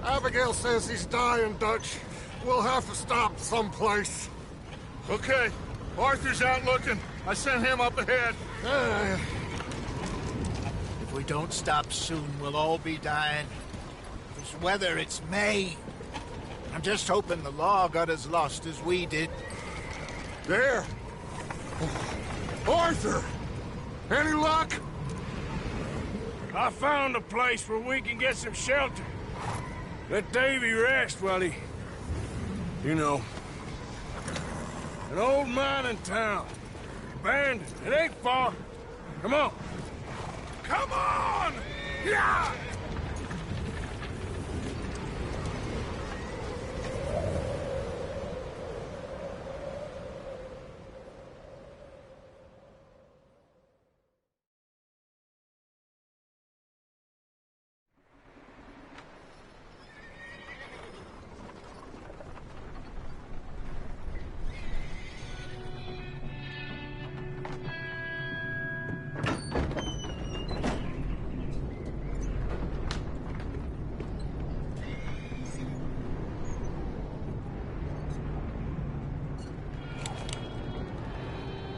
Abigail says he's dying, Dutch. We'll have to stop someplace. Okay. Arthur's out looking. I sent him up ahead. If we don't stop soon, we'll all be dying. This weather, it's May. I'm just hoping the law got as lost as we did. There! Arthur! Any luck? I found a place where we can get some shelter. Let Davy rest while he... You know. An old mining town. Abandoned. It ain't far. Come on. Come on! Yeah!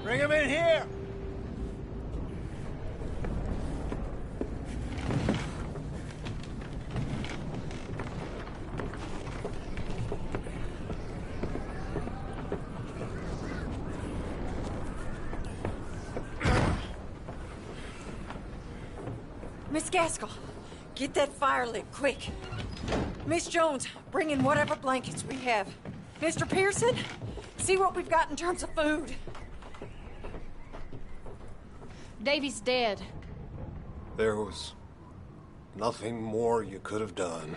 Bring him in here! Miss Gaskell, get that fire lit, quick. Miss Jones, bring in whatever blankets we have. Mr. Pearson, see what we've got in terms of food. Davy's dead. There was nothing more you could have done.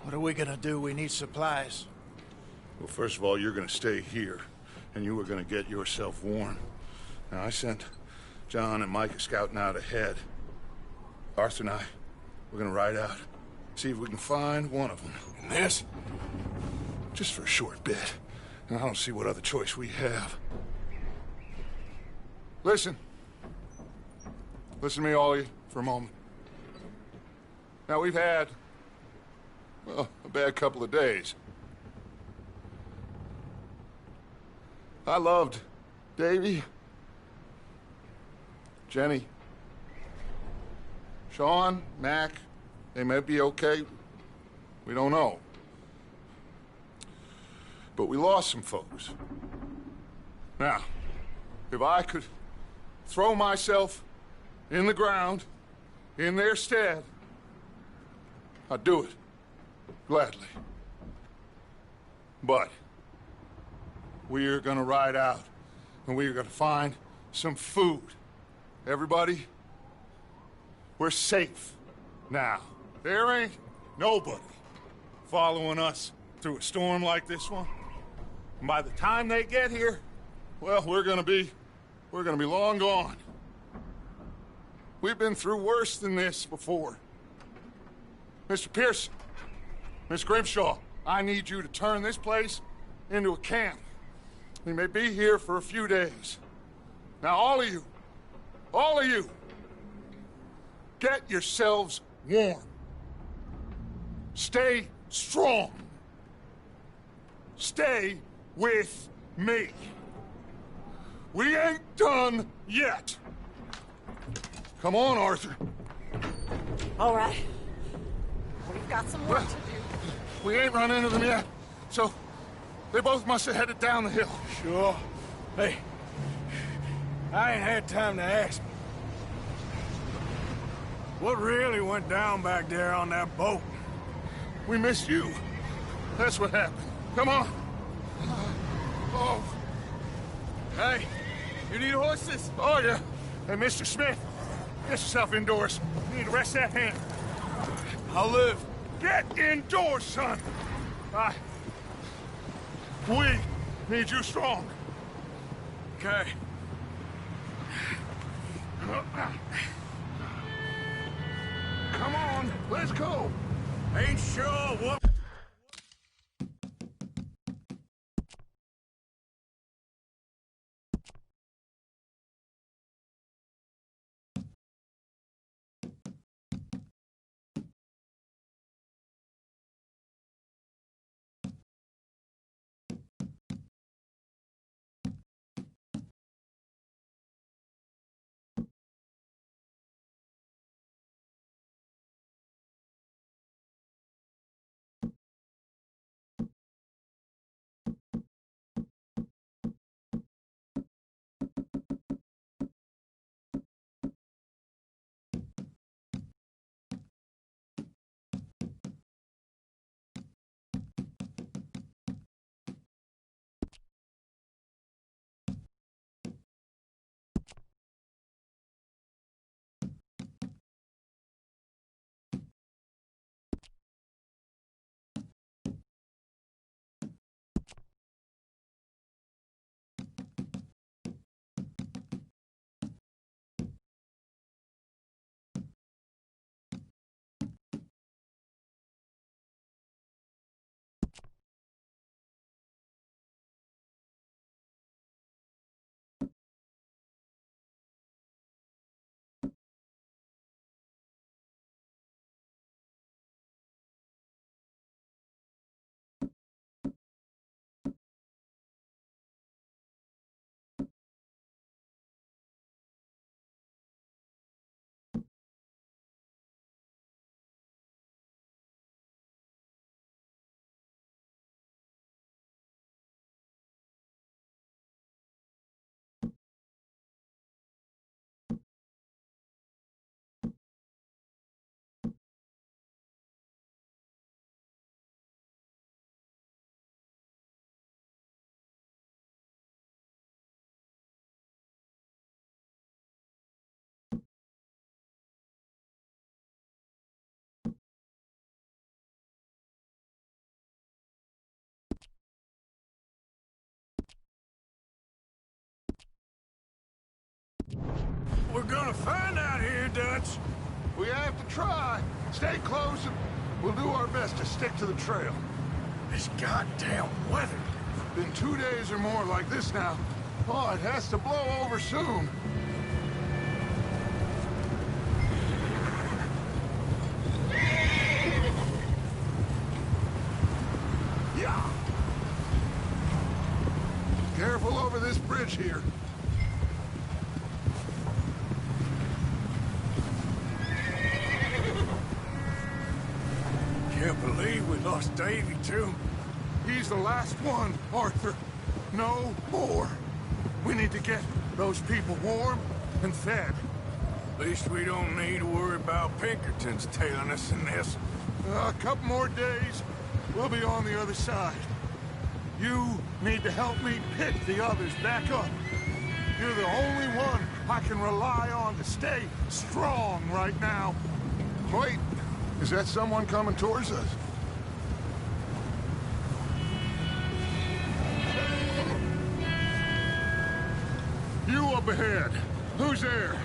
What are we gonna do? We need supplies. Well, first of all, you're gonna stay here, and you were gonna get yourself warm. Now, I sent John and Micah scouting out ahead. Arthur and I, we're gonna ride out, see if we can find one of them. And this, just for a short bit. And I don't see what other choice we have. Listen. Listen to me, all of you, for a moment. Now, we've had, well, a bad couple of days. I loved Davy, Jenny, Sean, Mac. They may be okay. We don't know. But we lost some folks. Now, if I could throw myself in the ground, in their stead, I'd do it, gladly. But we're gonna ride out, and we're gonna find some food. Everybody, we're safe now. There ain't nobody following us through a storm like this one. And by the time they get here, well, we're gonna be long gone. We've been through worse than this before. Mr. Pearson, Miss Grimshaw, I need you to turn this place into a camp. We may be here for a few days. Now, all of you, get yourselves warm. Stay strong. Stay with me. We ain't done yet. Come on, Arthur. All right. We've got some work to do. We ain't run into them yet, so they both must have headed down the hill. Sure. Hey, I ain't had time to ask. What really went down back there on that boat? We missed you. That's what happened. Come on. Oh. Hey, you need horses? Oh, yeah. Hey, Mr. Smith, get yourself indoors. You need to rest that hand. I'll live. Get indoors, son. We need you strong. Okay. Come on, let's go. Ain't sure what... We're gonna find out here, Dutch. We have to try. Stay close and we'll do our best to stick to the trail. This goddamn weather. Been 2 days or more like this now. Oh, it has to blow over soon. Yeah. Careful over this bridge here. Can't believe we lost Davy, too. He's the last one, Arthur. No more. We need to get those people warm and fed. At least we don't need to worry about Pinkertons tailing us in this. A couple more days, we'll be on the other side. You need to help me pick the others back up. You're the only one I can rely on to stay strong right now. Wait, is that someone coming towards us? You up ahead. Who's there?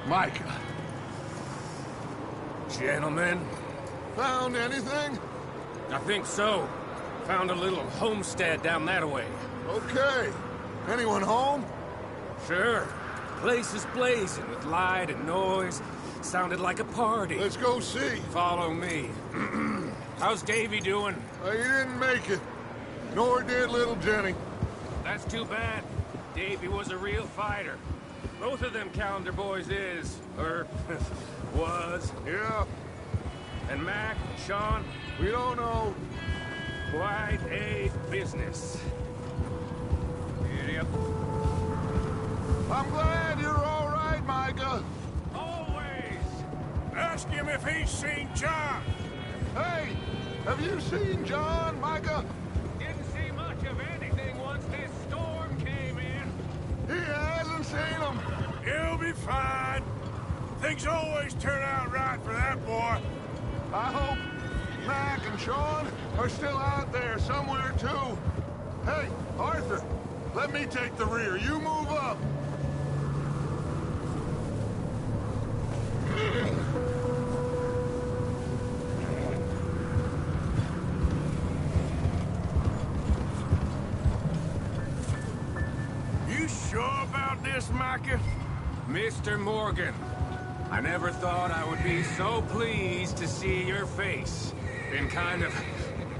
Micah. Gentlemen, Found anything? I think so. Found a little homestead down that way. Okay. Anyone home? Sure. Place is blazing with light and noise. Sounded like a party. Let's go see. Follow me. How's Davy doing? He didn't make it. Nor did little Jenny. That's too bad. Davy was a real fighter. Both of them calendar boys is, or was. Yeah, And Mac, Sean, we don't know. quite a business. Yep. I'm glad you're all right, Micah. Always. Ask him if he's seen John. Hey, have you seen John, Micah? Didn't see much of anything once this storm came in. He hasn't seen him. He'll be fine. Things always turn out right for that boy. I hope Mac and Sean are still out there somewhere, too. Hey, Arthur, let me take the rear. You move up. You sure about this, Micah? Mr. Morgan, I never thought I would be so pleased to see your face. Been kind of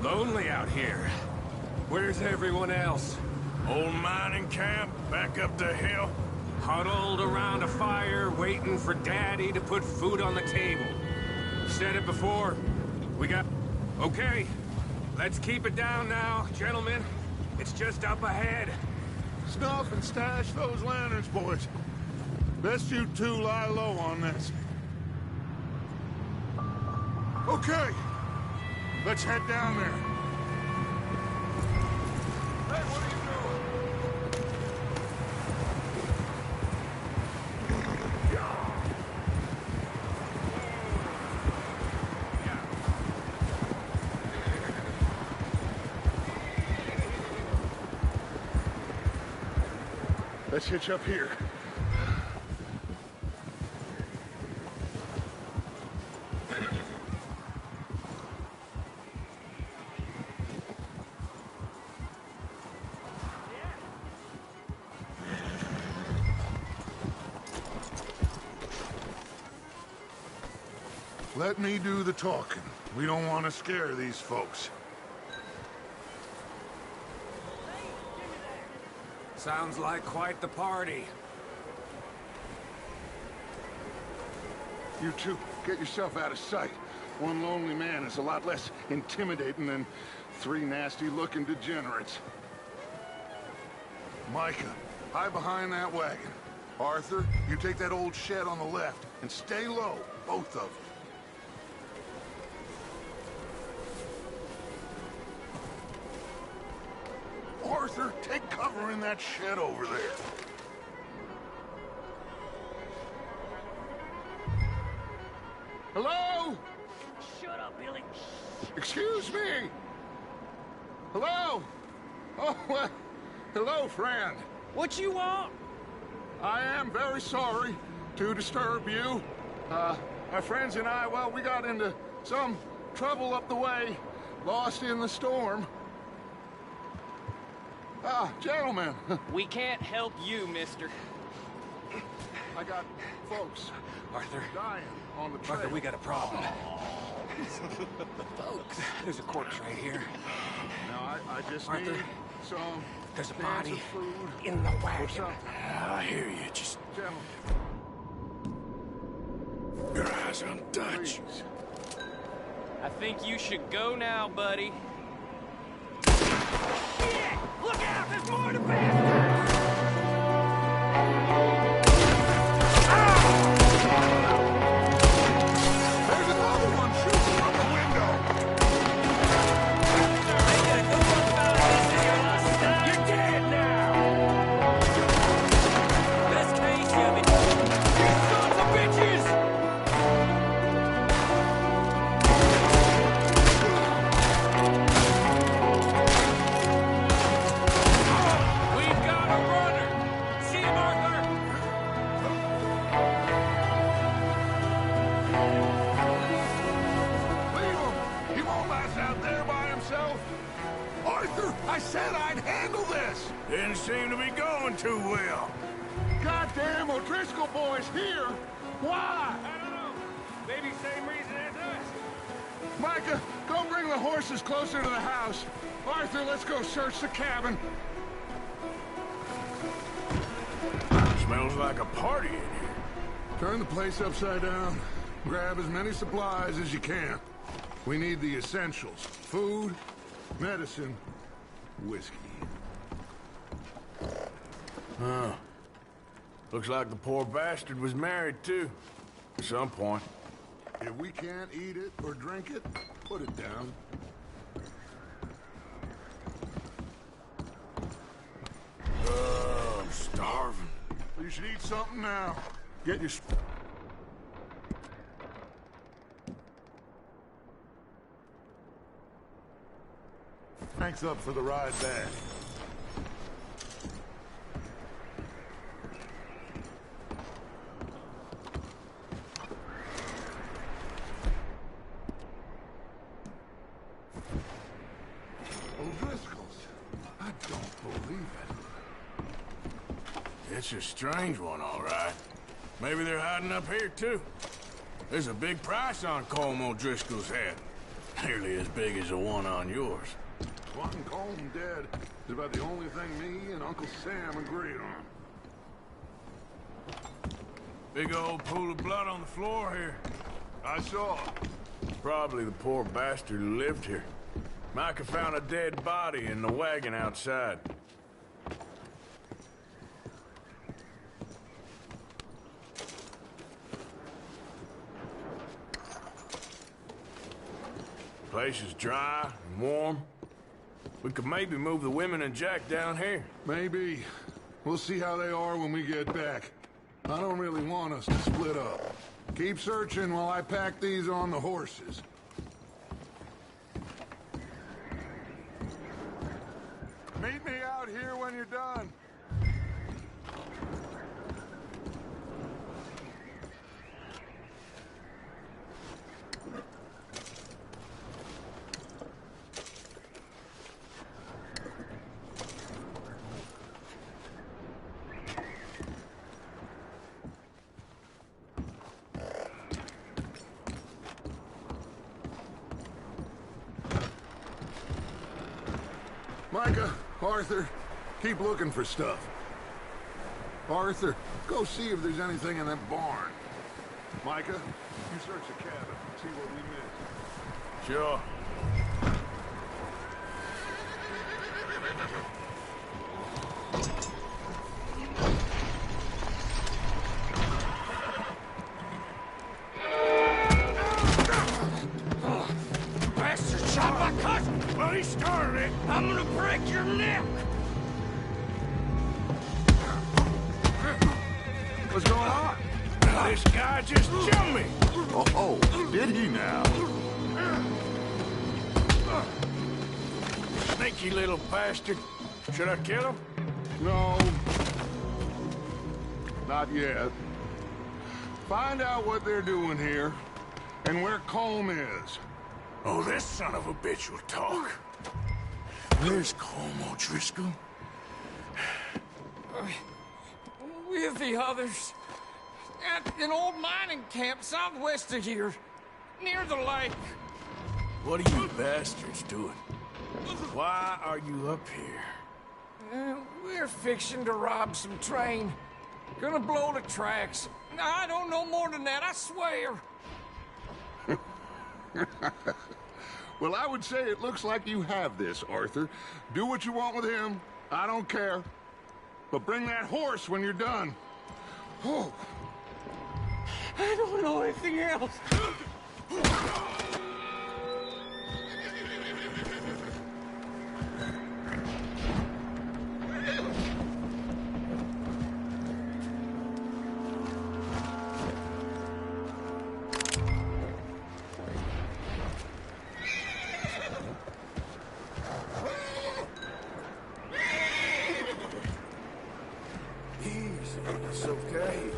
lonely out here. Where's everyone else? Old mining camp back up the hill. Huddled around a fire, waiting for Daddy to put food on the table. Said it before. We got... Okay, let's keep it down now, gentlemen. It's just up ahead. Snuff and stash those lanterns, boys. Best you two lie low on this. Okay, let's head down there. Hey, what are you doing? Let's hitch up here. Let me do the talking. We don't want to scare these folks. Sounds like quite the party. You two, get yourself out of sight. One lonely man is a lot less intimidating than three nasty-looking degenerates. Micah, hide behind that wagon. Arthur, you take that old shed on the left, and stay low, both of you. Arthur, take cover in that shed over there. Hello? Shut up, Billy. Excuse me? Hello? Oh, well, hello, friend. What you want? I am very sorry to disturb you. My friends and I, well, we got into some trouble up the way, lost in the storm. Gentlemen. We can't help you, mister. I got folks Arthur, dying on the trail. Arthur, we got a problem. Folks, there's a corpse right here. Now, I just Arthur, need some there's a cans body of food in the or wagon. something. I hear you. Just Gentlemen, your eyes on Dutch. please. I think you should go now, buddy. Look out! There's more to bastard! There's another one shooting from the window. You're dead now! Best case of it. You sons of bitches! We've got a runner. See him, Arthur. Leave him. He won't last out there by himself. Arthur, I said I'd handle this. Didn't seem to be going too well. Goddamn O'Driscoll boys here. Why? I don't know. Maybe same reason as us. Micah, go bring the horses closer to the house. Arthur, let's go search the cabin. Smells like a party in here. Turn the place upside down. Grab as many supplies as you can. We need the essentials. Food, medicine, whiskey. Huh. Looks like the poor bastard was married, too. At some point. If we can't eat it or drink it, put it down. Oh, I'm starving. You should eat something now. Get your... Thanks up for the ride back. O'Driscoll's. I don't believe it. It's a strange one, all right. Maybe they're hiding up here, too. There's a big price on Colm O'Driscoll's head. Nearly as big as the one on yours. Wanting Colm dead is about the only thing me and Uncle Sam agreed on. Big old pool of blood on the floor here. I saw. Probably the poor bastard who lived here. Micah found a dead body in the wagon outside. Place is dry and warm. We could maybe move the women and Jack down here. Maybe. We'll see how they are when we get back. I don't really want us to split up. Keep searching while I pack these on the horses. Meet me out here when you're done. Micah, Arthur, keep looking for stuff. Arthur, go see if there's anything in that barn. Micah, you search the cabin, see what we missed. Sure. Bastard shot my cousin! Well, he started it. I'm gonna break your neck! What's going on? This guy just jumped me! Oh, did he now? Sneaky little bastard. Should I kill him? No. Not yet. Find out what they're doing here, and where Colm is. Oh, this son of a bitch will talk. Where's Colm O'Driscoll? With the others. At an old mining camp southwest of here. Near the lake. What are you bastards doing? Why are you up here? We're fixing to rob some train. Gonna blow the tracks. I don't know more than that, I swear. Well, I would say it looks like you have this, Arthur. Do what you want with him. I don't care. But bring that horse when you're done. Oh. I don't know anything else. Easy, it's okay.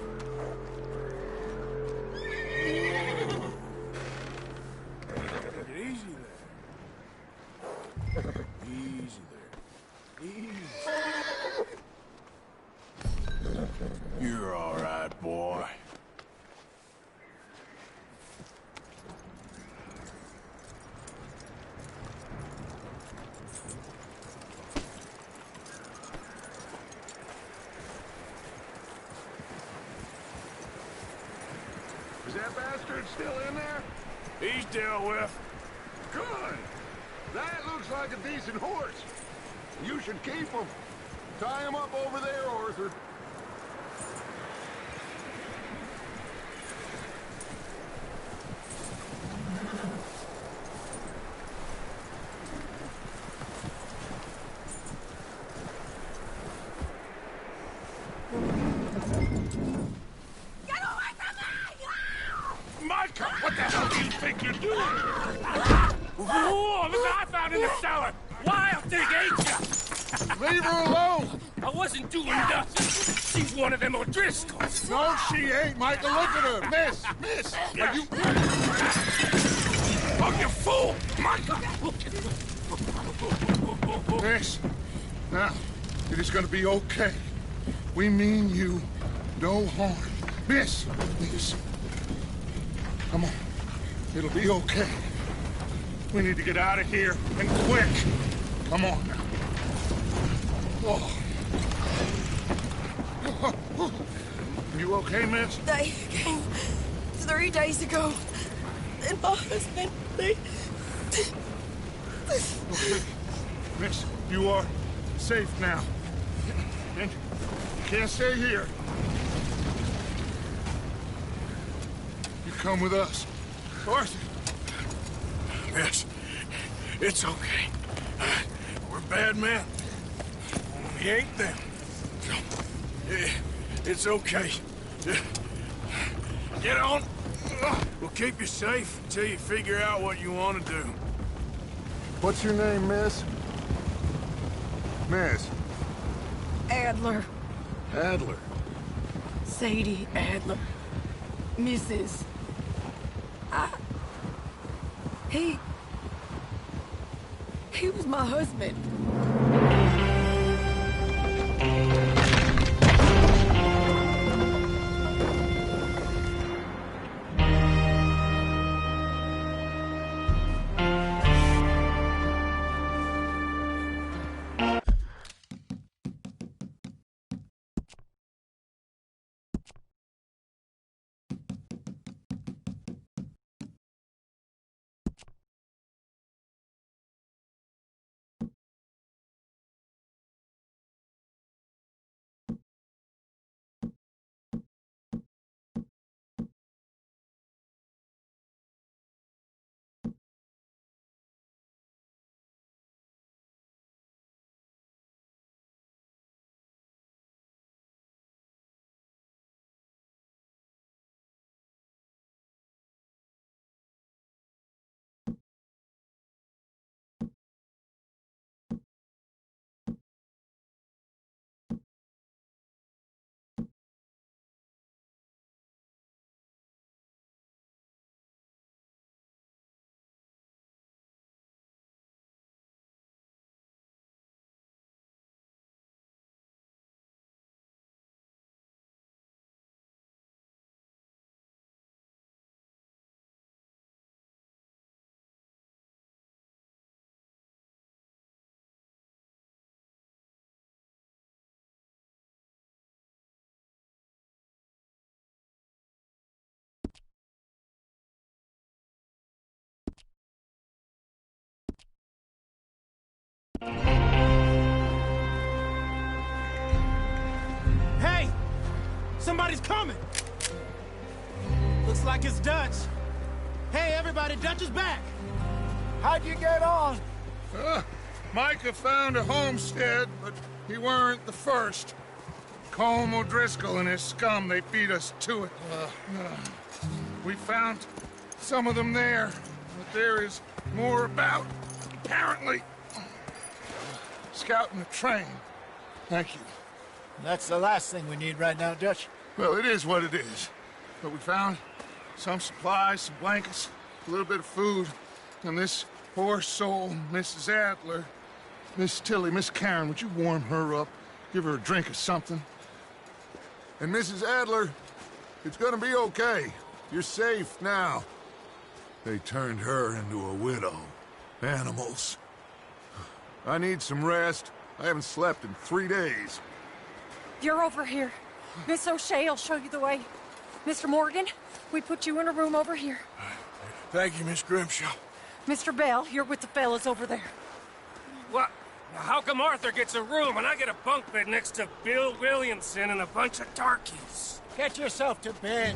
Take it easy there. Easy there. Easy. You're all right, boy. Is that bastard still in there? He's dealt with. Good. That looks like a decent horse. You should keep him. Tie him up over there, Arthur. Micah, what the hell do you think you're doing? Whoa, look what I found in the cellar. Wild thing, ain't ya? Leave her alone! I wasn't doing nothing. She's one of them O'Driscolls. No, she ain't, Michael. Look at her. Miss, are you... Oh, you fool! Micah! Miss, now, it is gonna be okay. We mean you no harm. Miss, come on. It'll be okay. We need to get out of here, and quick. Come on now. Oh. You okay, miss? They came 3 days ago. And my husband, they... Okay. Miss, you are safe now. And you can't stay here. You come with us. Arthur. Miss, it's okay. We're bad men. We ain't them. It's okay. Get on. We'll keep you safe until you figure out what you want to do. What's your name, miss? Miss. Adler. Adler. Sadie Adler. Mrs. He was my husband. coming! Looks like it's Dutch. Hey, everybody, Dutch is back! How'd you get on? Micah found a homestead, but he weren't the first. Colm O'Driscoll and his scum, they beat us to it. We found some of them there, but there is more about, apparently. Scouting the train. Thank you. That's the last thing we need right now, Dutch. Well, it is what it is. But we found some supplies, some blankets, a little bit of food, and this poor soul, Mrs. Adler, Miss Tilly, Miss Karen, would you warm her up? Give her a drink or something? And Mrs. Adler, it's gonna be okay. You're safe now. They turned her into a widow. Animals. I need some rest. I haven't slept in 3 days. You're over here. Miss O'Shea will show you the way. Mr. Morgan, we put you in a room over here. Thank you, Miss Grimshaw. Mr. Bell, you're with the fellas over there. What? How come Arthur gets a room and I get a bunk bed next to Bill Williamson and a bunch of darkies? Get yourself to bed.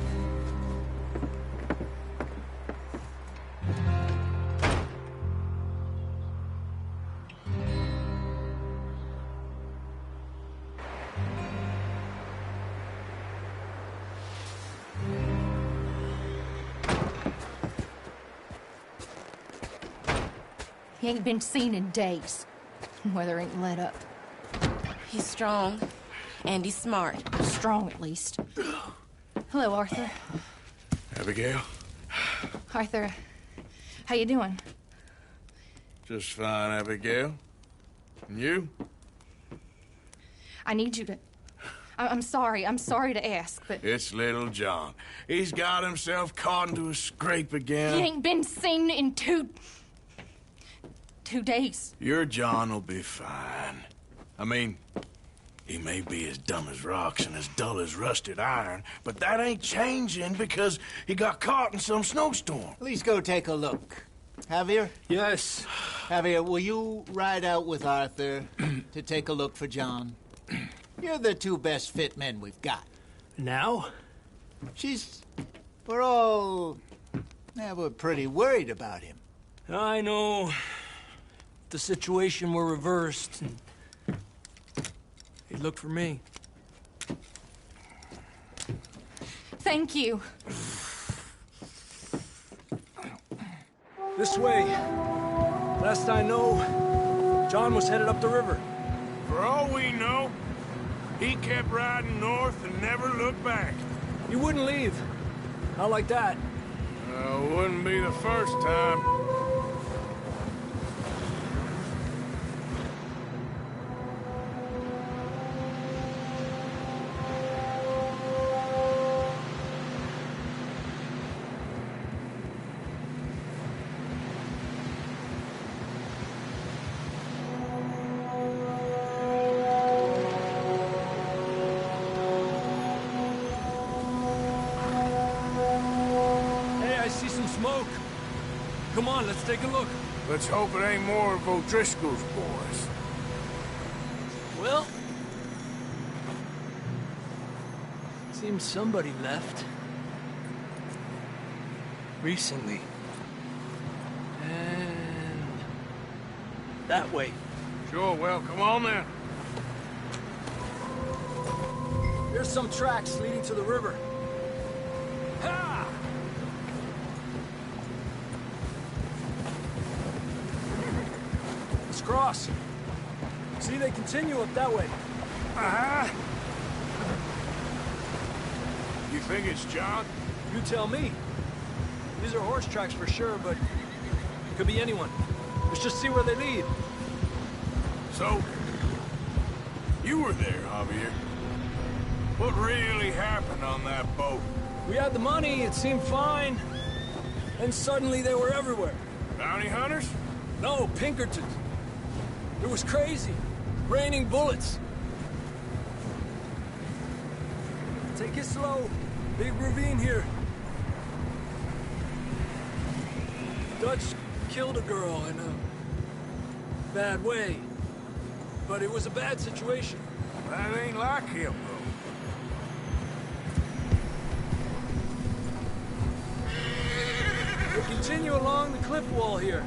He ain't been seen in days. Weather ain't let up. He's strong, and he's smart. Strong, at least. Hello, Arthur. Abigail? Arthur, how you doing? Just fine, Abigail. And you? I need you to... I'm sorry to ask, but... It's little John. He's got himself caught into a scrape again. He ain't been seen in 2 days. Your John will be fine. I mean, he may be as dumb as rocks and as dull as rusted iron, but that ain't changing because he got caught in some snowstorm. Please go take a look. Javier? Yes. Javier, will you ride out with Arthur to take a look for John? You're the 2 best fit men we've got. Now? We're pretty worried about him. I know. If the situation were reversed, and he'd look for me. Thank you. This way. Last I know, John was headed up the river. For all we know, he kept riding north and never looked back. He wouldn't leave. Not like that. Wouldn't be the first time. Smoke. Come on, let's take a look. Let's hope it ain't more of O'Driscoll's boys. Well, seems somebody left. Recently. And that way. Sure, well, come on then. Here's some tracks leading to the river. Ha! Let's cross. See, they continue up that way. Uh-huh. You think it's John? You tell me. These are horse tracks for sure, but it could be anyone. Let's just see where they lead. So, you were there, Javier. What really happened on that boat? We had the money, it seemed fine. Then suddenly they were everywhere. Bounty hunters? No, Pinkertons. It was crazy. Raining bullets. Take it slow. Big ravine here. Dutch killed a girl in a bad way. But it was a bad situation. That ain't like him, though. continue along the cliff wall here.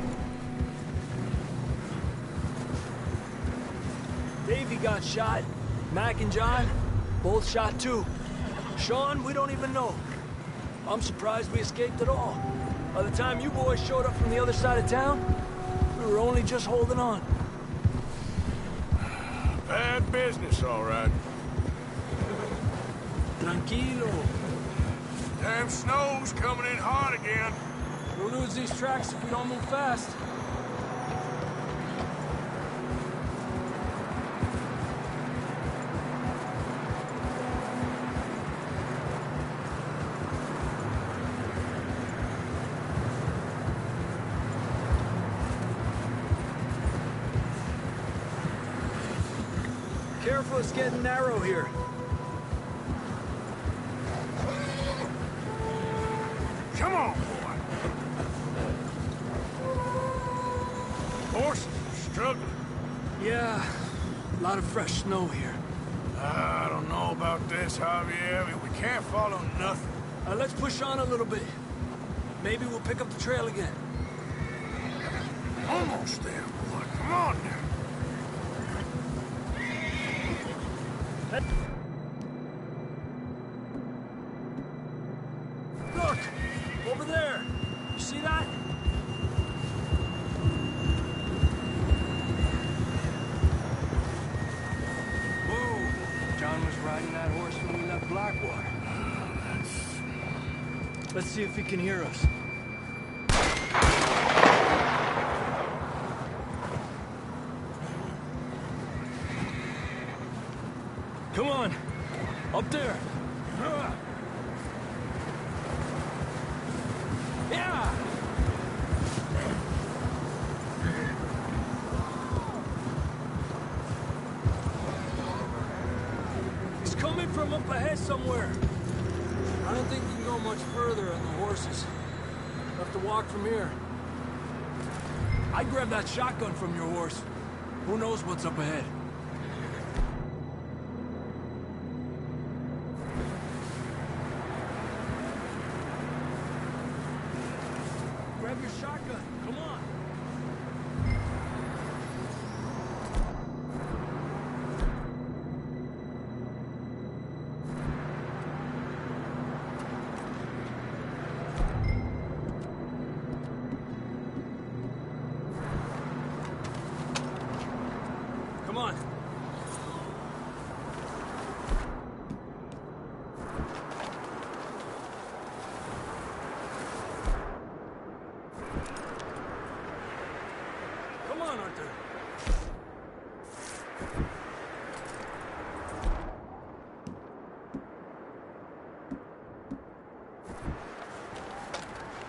Davey got shot. Mac and John, both shot too. Sean, we don't even know. I'm surprised we escaped at all. By the time you boys showed up from the other side of town, we were only just holding on. Bad business, all right. Tranquilo. Damn snow's coming in hard again. We'll lose these tracks if we don't move fast. Careful, it's getting narrow here. Come on, boy. Horses are struggling. Yeah, a lot of fresh snow here. I don't know about this, Javier. We can't follow nothing. Let's push on a little bit. Maybe we'll pick up the trail again. Almost there, boy. Come on now. Look! Over there! You see that? Whoa! John was riding that horse when we left Blackwater. Let's see if he can hear us. Come on! Up there! Yeah! He's coming from up ahead somewhere. I don't think you can go much further on the horses. We'll have to walk from here. I'd grab that shotgun from your horse. Who knows what's up ahead? Grab your shotgun. Come on. Come on. Come on, Arthur.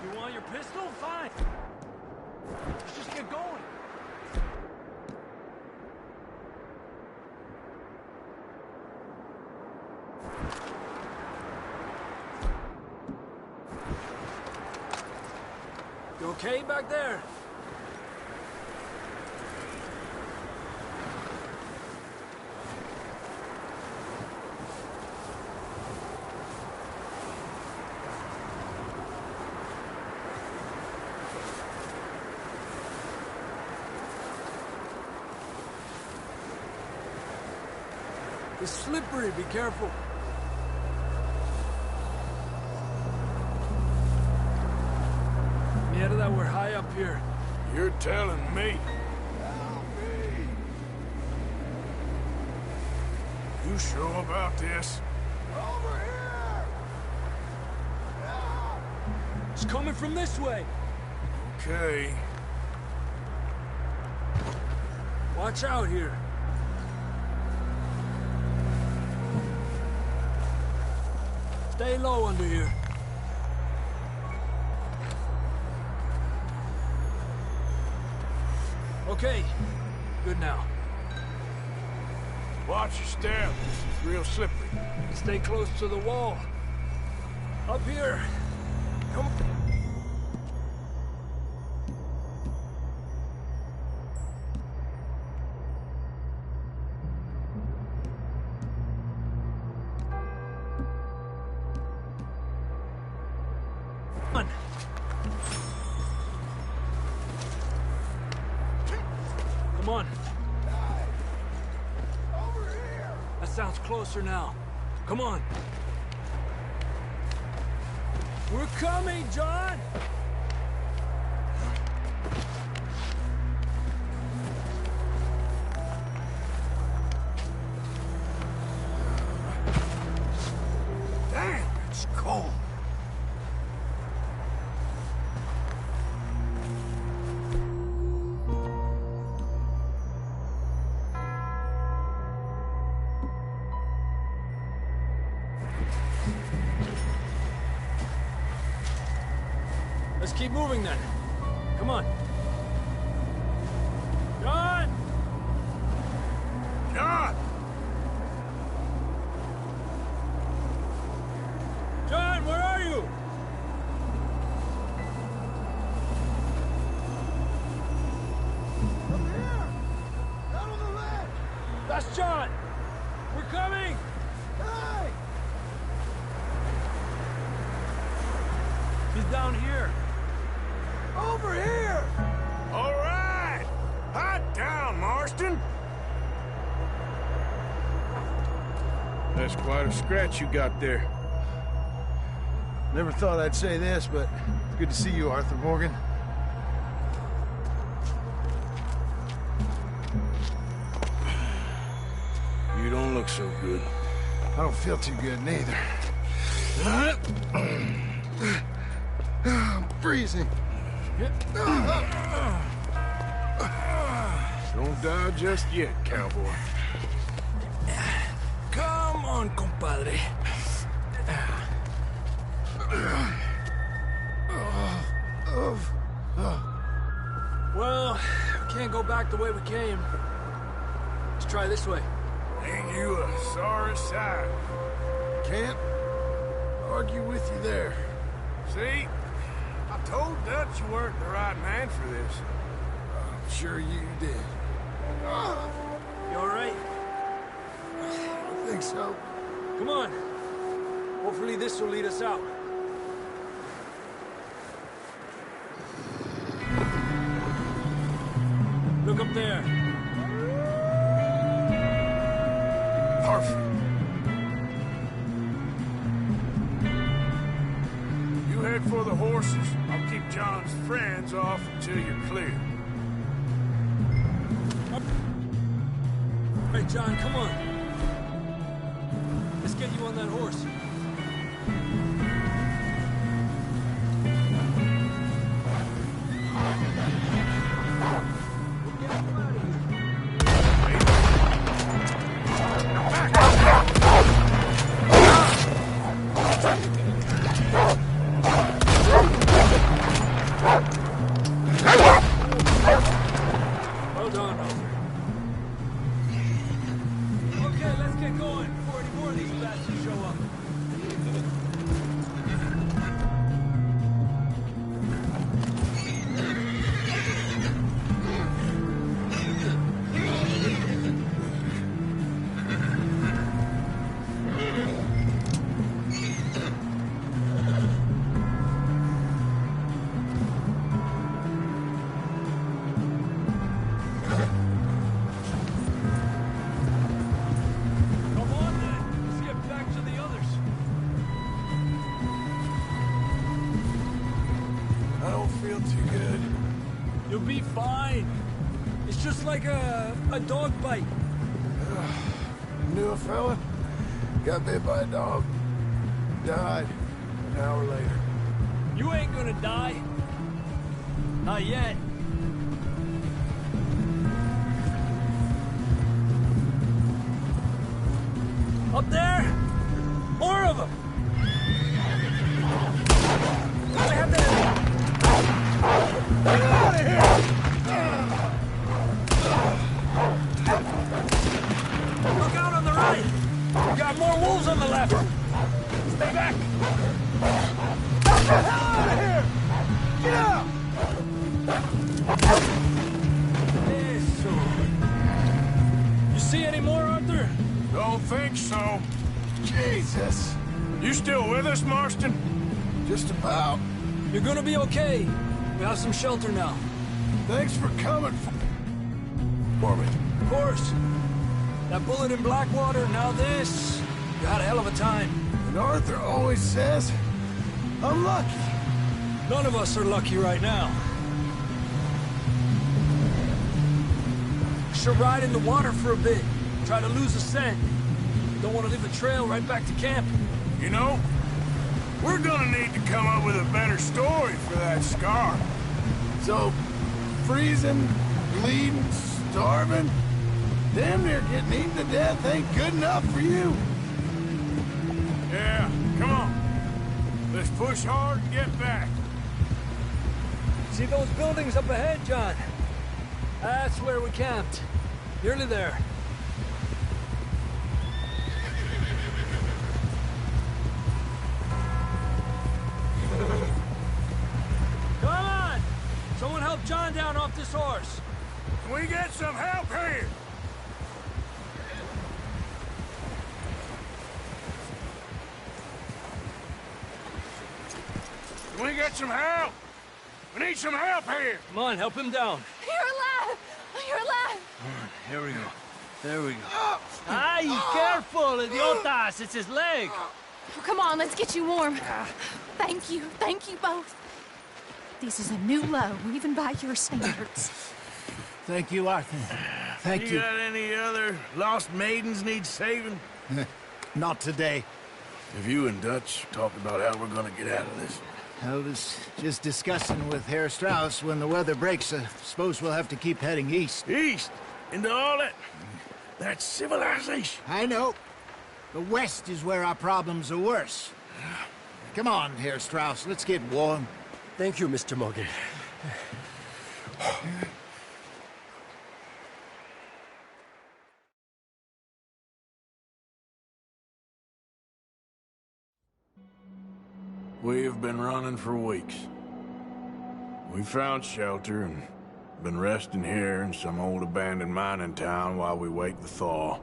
You want your pistol? Fine. Let's just get going. You okay back there? It's slippery, be careful. Yeah, that we're high up here. You're telling me. You sure about this? Over here! It's coming from this way. Okay. Watch out here. Stay low under here. Okay, good now. Watch your step. This is real slippery. Stay close to the wall. Up here. Come on. Come on. That sounds closer now. Come on. We're coming, John! Damn, it's cold. Let's keep moving then. Come on. John! John! John, where are you? Come here! Down on the ledge! That's John! We're coming! Hey! He's down here. Over here! All right! Hot down, Marston! That's quite a scratch you got there. Never thought I'd say this, but it's good to see you, Arthur Morgan. You don't look so good. I don't feel too good, neither. I'm freezing. Don't die just yet, cowboy. Come on, compadre. Well, we can't go back the way we came. Let's try this way. Ain't you a sorry sight? Can't argue with you there. See? I told Dutch you weren't the right man for this. I'm sure you did. You all right? I think so. Come on. Hopefully this will lead us out. Look up there. Perfect. You head for the horses. I'll keep John's friends off until you're clear. Hey, John, come on. Let's get you on that horse. Well done, Arthur. Okay, let's get going before any more of these bastards show up. Come on then, let's get back to the others. I don't feel too good. You'll be fine. It's just like a dog bite. Knew a fella, got bit by a dog, died an hour later. You ain't gonna die. Not yet. Up there? More of them! Get out of here! Look out on the right! We got more wolves on the left! Stay back! Get the hell out of here! Get out! Eso. You see any more, Arthur? Don't think so. Jesus! You still with us, Marston? Just about. You're gonna be okay. We have some shelter now. Thanks for coming. for me? Of course. That bullet in Blackwater, now this. You had a hell of a time. And Arthur always says, I'm lucky. None of us are lucky right now. Should ride in the water for a bit. Try to lose the scent. Don't want to leave a trail right back to camp. You know, we're gonna need to come up with a better story for that scar. So, freezing, bleeding, starving, damn near getting eaten to death ain't good enough for you. Yeah, come on. Let's push hard and get back. See those buildings up ahead, John? That's where we camped. Nearly there. Come on! Someone help John down off this horse. Can we get some help here? Can we get some help? We need some help here. Come on, help him down. You're alive! You're alive! Here we go. There we go. Ay, careful, idiotas! It's his leg! Oh, come on, let's get you warm. Thank you both. This is a new low, even by your standards. Thank you, Arthur. Thank you. You got any other lost maidens need saving? Not today. Have you and Dutch talked about how we're gonna get out of this? I was just discussing with Herr Strauss when the weather breaks. I suppose we'll have to keep heading east. East? Into all that... That's civilization. I know. The west is where our problems are worse. Come on, Herr Strauss, let's get warm. Thank you, Mr. Morgan. We've been running for weeks. We found shelter and been resting here in some old abandoned mining town while we wait the thaw.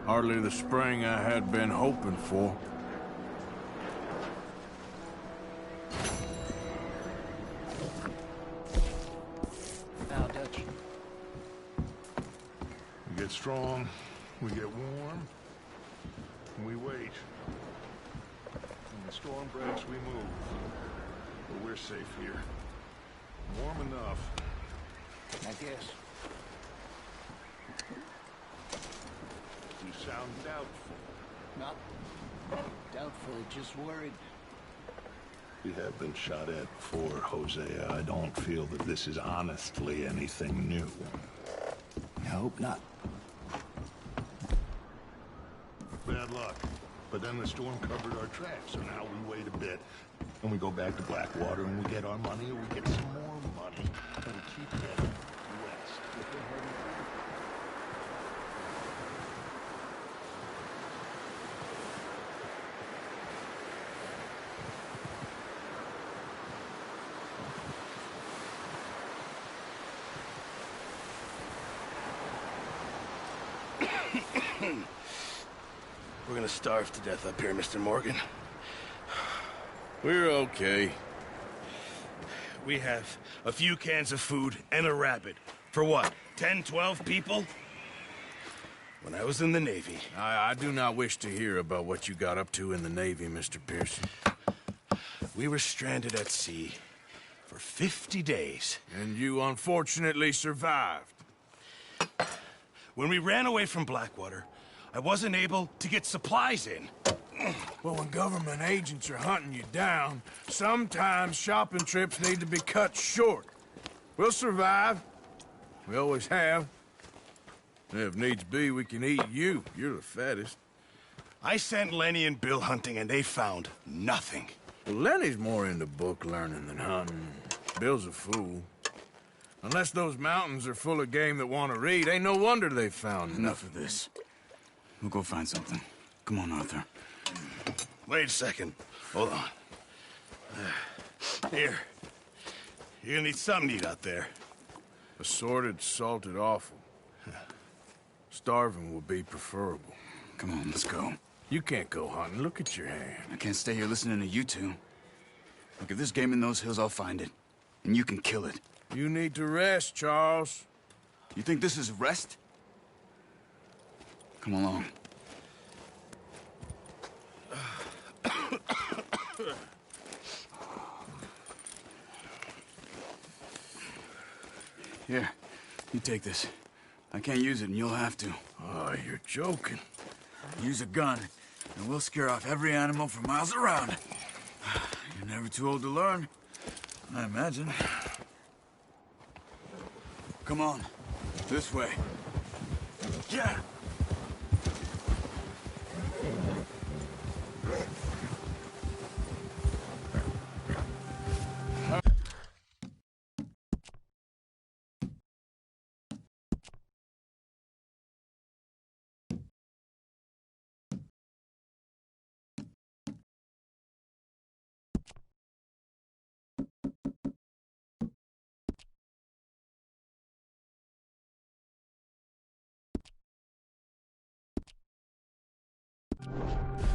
Hardly the spring I had been hoping for. Now, Dutch. We get strong, we get warm, and we wait. When the storm breaks, we move. But we're safe here. Warm enough. I guess. You sound doubtful. Not doubtful, just worried. We have been shot at before, Hosea. I don't feel that this is honestly anything new. I hope not. Bad luck. But then the storm covered our tracks, so now we wait a bit. And we go back to Blackwater and we get our money, or we get some more money. And we keep heading west. We're gonna starve to death up here, Mr. Morgan. We're okay. We have a few cans of food and a rabbit. For what, 10, 12 people? When I was in the Navy... I do not wish to hear about what you got up to in the Navy, Mr. Pearson. We were stranded at sea for 50 days. And you unfortunately survived. When we ran away from Blackwater, I wasn't able to get supplies in. Well, when government agents are hunting you down, sometimes shopping trips need to be cut short. We'll survive. We always have. If needs be, we can eat you. You're the fattest. I sent Lenny and Bill hunting, and they found nothing. Well, Lenny's more into book learning than hunting. Bill's a fool. Unless those mountains are full of game that want to read, ain't no wonder they found Enough of this. We'll go find something. Come on, Arthur. Wait a second. Hold on. Here. You're gonna need something to eat out there. Assorted, salted offal. Starving would be preferable. Come on, let's go. You can't go hunting. Look at your hand. I can't stay here listening to you two. Look, if there's game in those hills, I'll find it. And you can kill it. You need to rest, Charles. You think this is rest? Come along. Here, you take this. I can't use it, and you'll have to. Oh, you're joking. Use a gun, and we'll scare off every animal for miles around. You're never too old to learn, I imagine. Come on, this way. Yeah.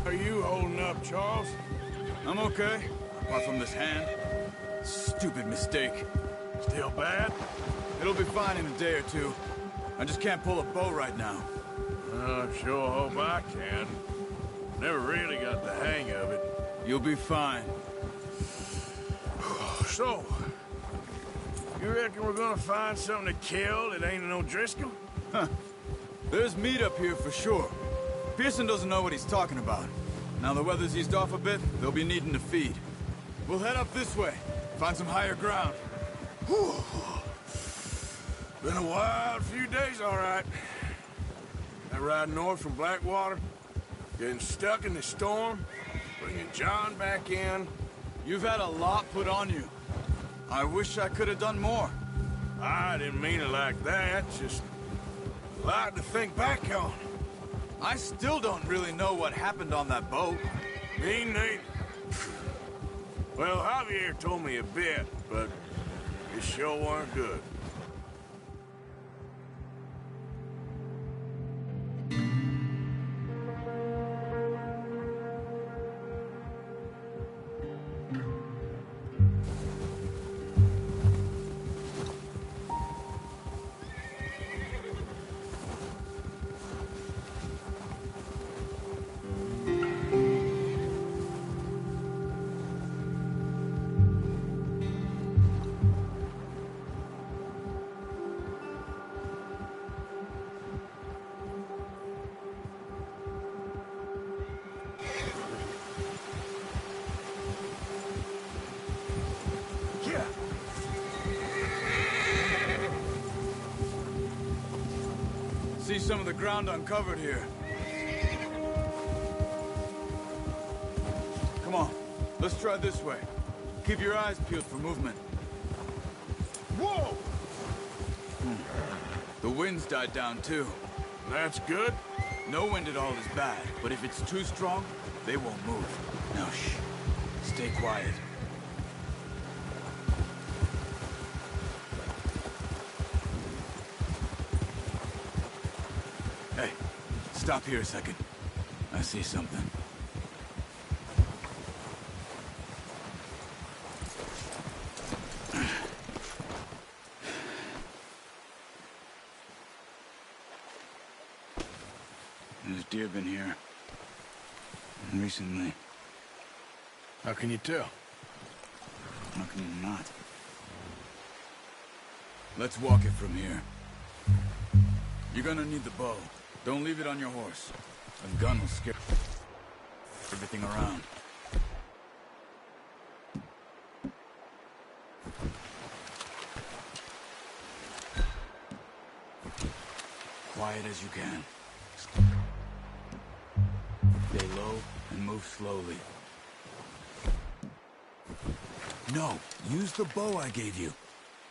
Are you holding up, Charles? I'm okay, apart from this hand. Stupid mistake. Still bad? It'll be fine in a day or two. I just can't pull a bow right now. I sure hope I can. Never really got the hang of it. You'll be fine. So, you reckon we're gonna find something to kill that ain't no Driscoll? Huh. There's meat up here for sure. Pearson doesn't know what he's talking about. Now the weather's eased off a bit, they'll be needing to feed. We'll head up this way, find some higher ground. Whew. Been a wild few days, all right. That ride north from Blackwater, getting stuck in the storm, bringing John back in. You've had a lot put on you. I wish I could have done more. I didn't mean it like that, just a lot to think back on. I still don't really know what happened on that boat. Me neither. Well, Javier told me a bit, but it sure weren't good. See some of the ground uncovered here. Come on, let's try this way. Keep your eyes peeled for movement. Whoa! The wind's died down too. That's good. No wind at all is bad, but if it's too strong, they won't move. Now shh, stay quiet. Hey, stop here a second. I see something. There's deer been here. Recently. How can you tell? How can you not? Let's walk it from here. You're gonna need the bow. Don't leave it on your horse. A gun will scare everything around. Quiet as you can. Stay low and move slowly. No, use the bow I gave you.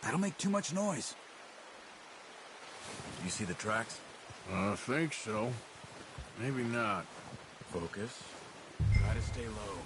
That'll make too much noise. You see the tracks? I think so. Maybe not. Focus. Try to stay low.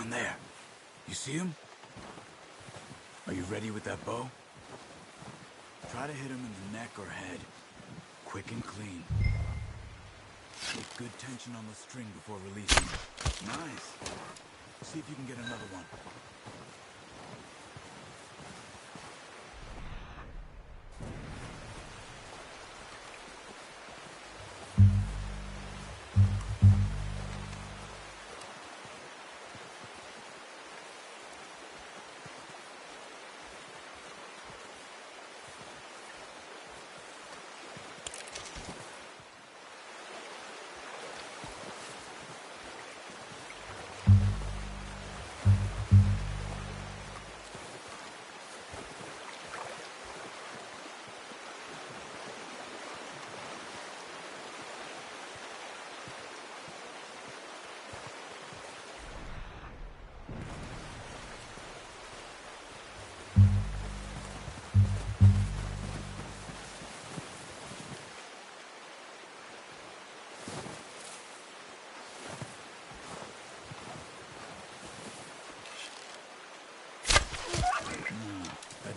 Down there. You see him? Are you ready with that bow? Try to hit him in the neck or head. Quick and clean. Get good tension on the string before releasing. Nice. See if you can get another one.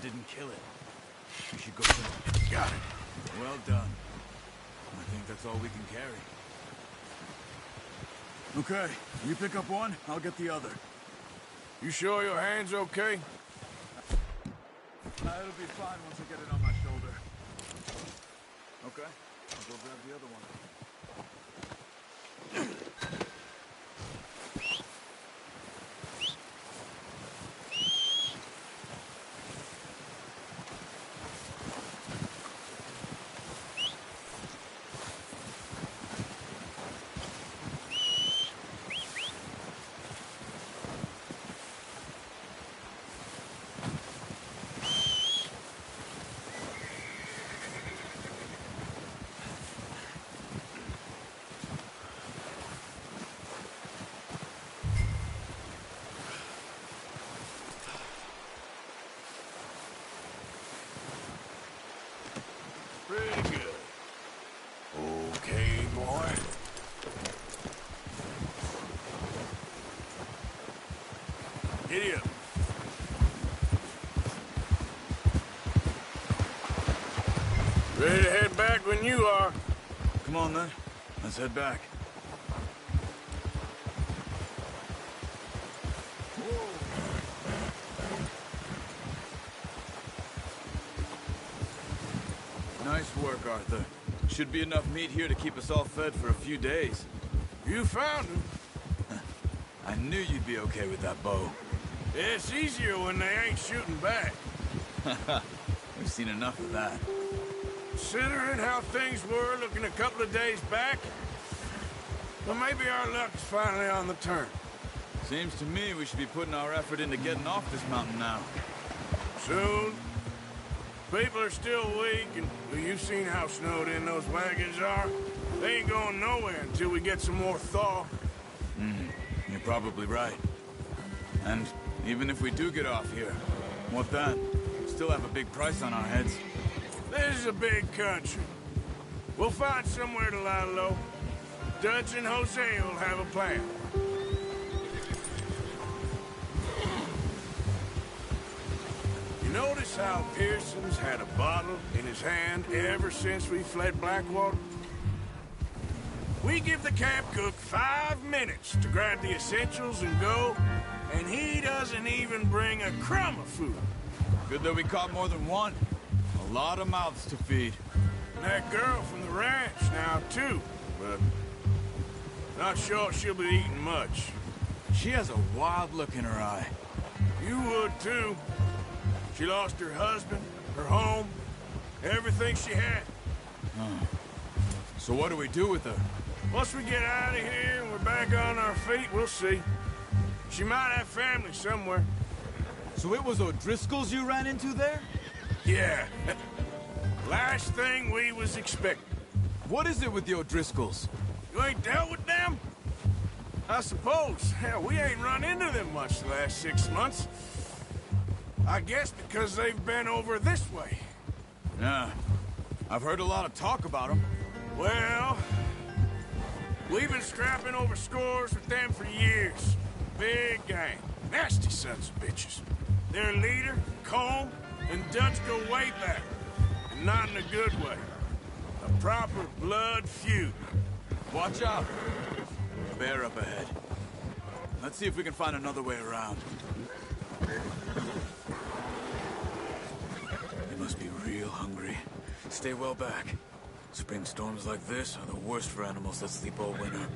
Didn't kill it. We should go soon. Got it. Well done. I think that's all we can carry. Okay, you pick up one, I'll get the other. You sure your hand's okay? It'll be fine once I get it on my shoulder. Okay, I'll go grab the other one. Pretty good. Okay, boy. Giddy up. Ready to head back when you are. Come on, then. Let's head back. Nice work, Arthur. Should be enough meat here to keep us all fed for a few days. You found him. I knew you'd be okay with that bow. It's easier when they ain't shooting back. We've seen enough of that. Considering how things were looking a couple of days back, well, maybe our luck's finally on the turn. Seems to me we should be putting our effort into getting off this mountain now. Soon. People are still weak, and well, you've seen how snowed in those wagons are. They ain't going nowhere until we get some more thaw. You're probably right. And even if we do get off here, what then? Still have a big price on our heads. This is a big country. We'll find somewhere to lie low. Dutch and Jose will have a plan. You notice how Pearson's had a bottle in his hand ever since we fled Blackwater? We give the camp cook 5 minutes to grab the essentials and go, and he doesn't even bring a crumb of food. Good that we caught more than one. A lot of mouths to feed. And that girl from the ranch now, too, but not sure she'll be eating much. She has a wild look in her eye. You would, too. She lost her husband, her home, everything she had. So what do we do with her? Once we get out of here and we're back on our feet, we'll see. She might have family somewhere. So it was O'Driscoll's you ran into there? Yeah. Last thing we was expecting. What is it with the O'Driscolls? You ain't dealt with them? I suppose. Hell, we ain't run into them much the last 6 months. I guess because they've been over this way. Yeah. I've heard a lot of talk about them. Well, we've been scrapping over scores with them for years. Big gang. Nasty sons of bitches. Their leader, Cole, and Dutch go way back. And not in a good way. A proper blood feud. Watch out. Bear up ahead. Let's see if we can find another way around. They must be real hungry. Stay well back. Spring storms like this are the worst for animals that sleep all winter.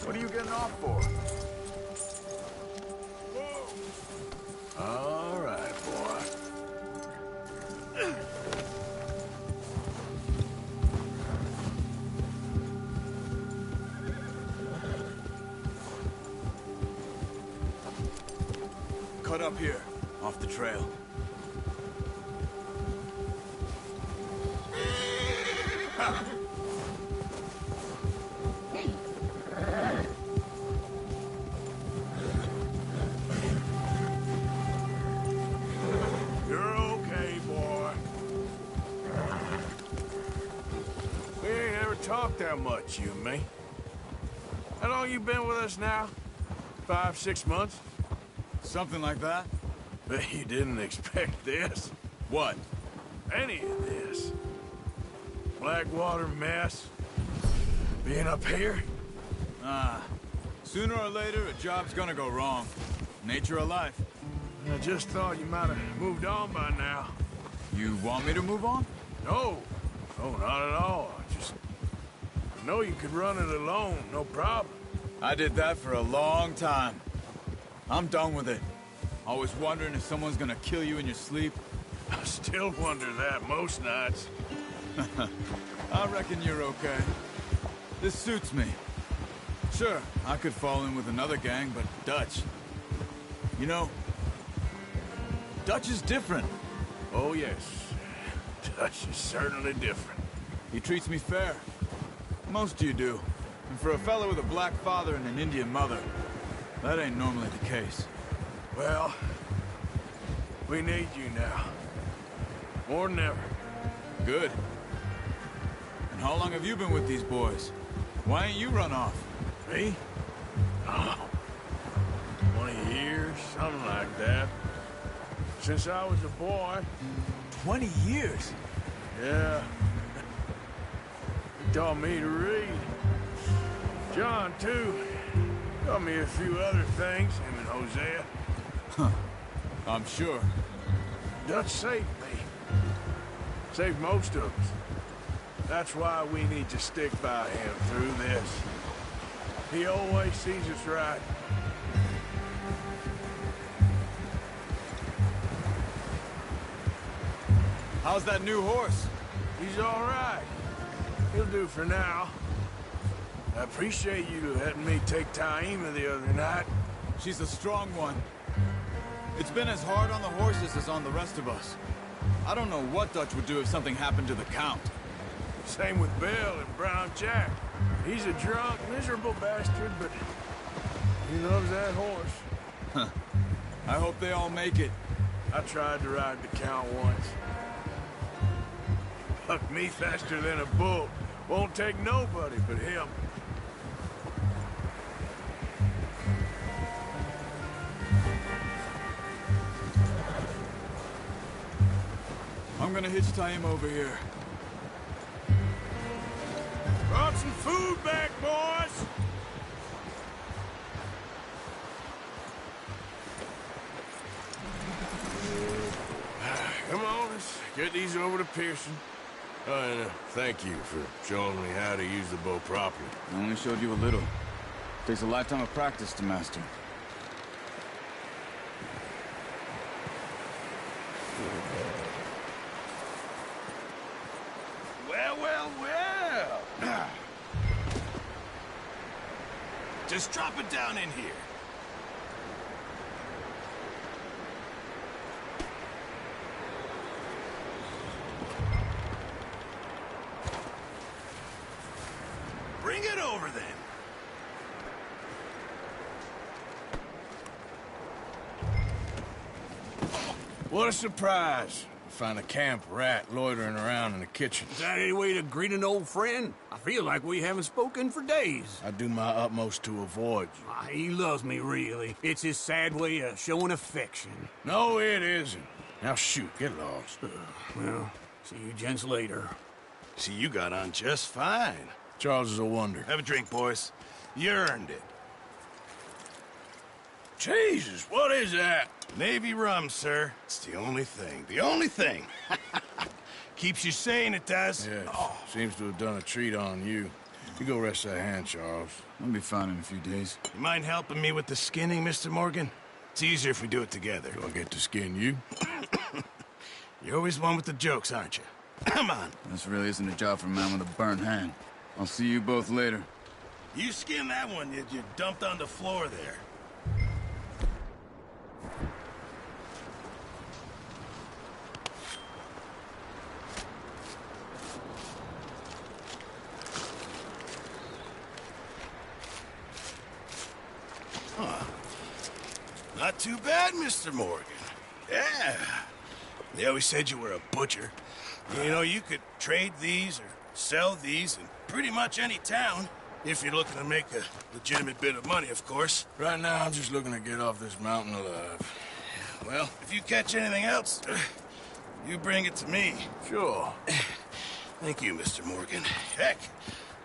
What are you getting off for? All right, boy. Cut up here, off the trail. You're okay, boy. We ain't ever talked that much, you and me. How long you been with us now? 5, 6 months? Something like that? Bet you didn't expect this. What? Any of this. Blackwater mess. Being up here? Sooner or later, a job's gonna go wrong. Nature of life. I just thought you might have moved on by now. You want me to move on? No. No, not at all. I know you could run it alone, no problem. I did that for a long time. I'm done with it. Always wondering if someone's gonna kill you in your sleep. I still wonder that most nights. I reckon you're okay. This suits me. Sure, I could fall in with another gang, but Dutch... You know, Dutch is different. Oh, yes. Dutch is certainly different. He treats me fair. Most of you do. And for a fellow with a black father and an Indian mother, that ain't normally the case. Well, we need you now. More than ever. Good. And how long have you been with these boys? Why ain't you run off? Me? Oh, 20 years, something like that. Since I was a boy. 20 years? Yeah. He taught me to read. John, too. Taught me a few other things, him and Hosea. Huh. I'm sure. Dutch saved me. Saved most of us. That's why we need to stick by him through this. He always sees us right. How's that new horse? He's all right. He'll do for now. I appreciate you letting me take Taima the other night. She's a strong one. It's been as hard on the horses as on the rest of us. I don't know what Dutch would do if something happened to the Count. Same with Bill and Brown Jack. He's a drunk, miserable bastard, but he loves that horse. Huh. I hope they all make it. I tried to ride the Count once. Bucked me faster than a bull. Won't take nobody but him. I'm gonna hitch Taima over here. Brought some food back, boys! Come on, let's get these over to Pearson. Oh, and thank you for showing me how to use the bow properly. I only showed you a little. Takes a lifetime of practice to master. Well, well, well! Just drop it down in here. Bring it over, then. What a surprise. Find a camp rat loitering around in the kitchen. Is that any way to greet an old friend? I feel like we haven't spoken for days. I do my utmost to avoid you. He loves me, really. It's his sad way of showing affection. No, it isn't. Now shoot, get lost. Well, see you gents later. See, you got on just fine. Charles is a wonder. Have a drink, boys. You earned it. Jesus, what is that? Navy rum, sir. It's the only thing. The only thing. Keeps you sane, it does. Yes. Seems to have done a treat on you. You go rest that hand, Charles. I'll be fine in a few days. You mind helping me with the skinning, Mr. Morgan? It's easier if we do it together. Do I get to skin you? You're always one with the jokes, aren't you? Come on. This really isn't a job for a man with a burnt hand. I'll see you both later. You skin that one you dumped on the floor there. Not too bad, Mr. Morgan. Yeah. They always said you were a butcher. You know, you could trade these or sell these in pretty much any town. If you're looking to make a legitimate bit of money, of course. Right now, I'm just looking to get off this mountain alive. Well, if you catch anything else, you bring it to me. Sure. Thank you, Mr. Morgan. Heck,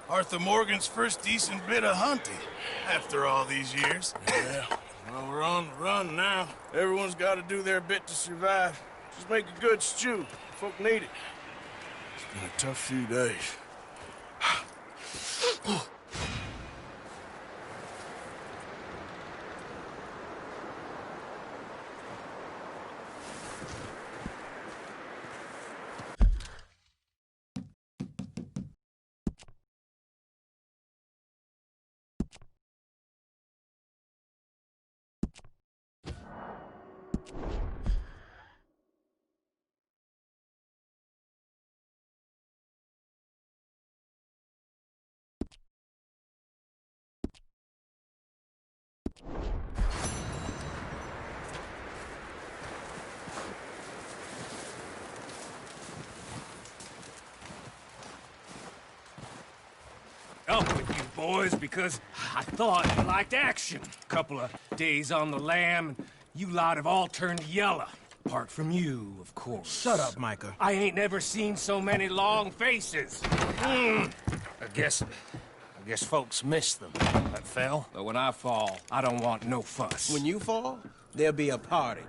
Arthur Morgan's first decent bit of hunting after all these years. Yeah. Well, we're on the run now. Everyone's got to do their bit to survive. Just make a good stew. Folk need it. It's been a tough few days. Up with you boys because I thought you liked action. Couple of days on the lam, and you lot have all turned yellow. Apart from you, of course. Shut up, Micah. I ain't never seen so many long faces. I guess folks miss them. That fell. But when I fall, I don't want no fuss. When you fall, there'll be a party.